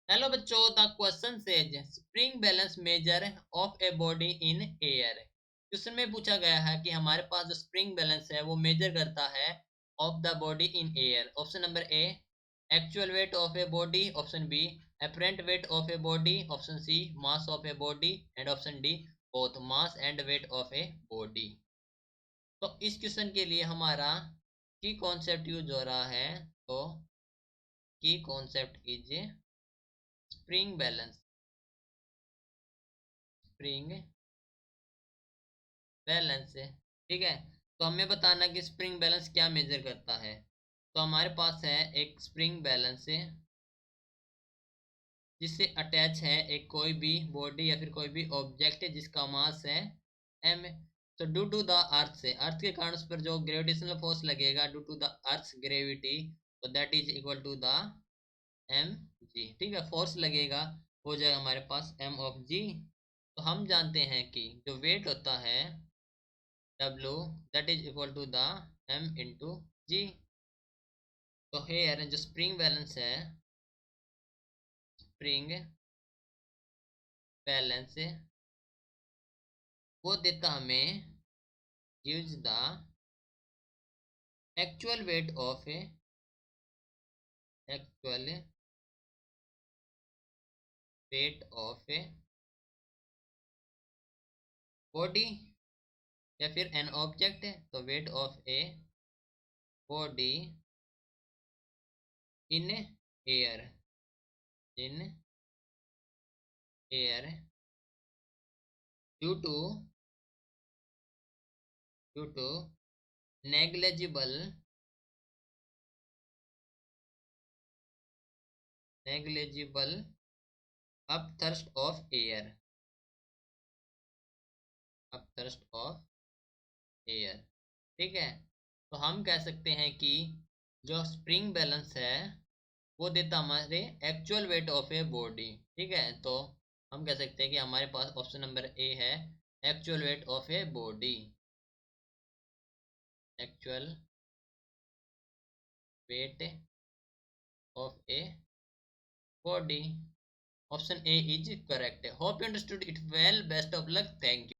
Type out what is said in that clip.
Hello बच्चों, the question says spring balance measure of a body in air. Question में पूछा गया है कि हमारे पास जो स्प्रिंग बैलेंस है वो मेजर करता है of the body in air. Option number A actual weight of a body, option B apparent weight of a body, option C mass of a body and option D both mass and weight of a body. तो इस question के लिए हमारा की concept use हो रहा है। तो की concept is spring balance. Spring balance है, ठीक है। तो हमें बताना कि स्प्रिंग बैलेंस क्या मेजर करता है। तो हमारे पास है एक स्प्रिंग बैलेंस है जिससे अटैच है एक कोई भी बॉडी या फिर कोई भी ऑब्जेक्ट है जिसका मास है एम। तो ड्यू टू द अर्थ से, अर्थ के कारण उस पर जो ग्रेविटेशनल फोर्स लगेगा due to the earth gravity, तो that is equal to the M G, ठीक है। फोर्स लगेगा, हो जाएगा हमारे पास एम ऑफ जी। तो हम जानते हैं कि जो वेट होता है W, that is equal to the m into g। तो हेयर जो स्प्रिंग बैलेंस है, स्प्रिंग बैलेंस वो देता हमें gives the actual weight of a, actual weight of a body या फिर एन ऑब्जेक्ट है तो weight of a body in air, in air due to, due to negligible, negligible upthrust of air, upthrust of air, ठीक है। तो हम कह सकते हैं कि जो स्प्रिंग बैलेंस है वो देता हमारे actual weight of a body, ठीक है। तो हम कह सकते हैं कि हमारे पास ऑप्शन नंबर ए है actual weight of a body, actual weight of a body. Option A is correct. Hope you understood it well. Best of luck. Thank you.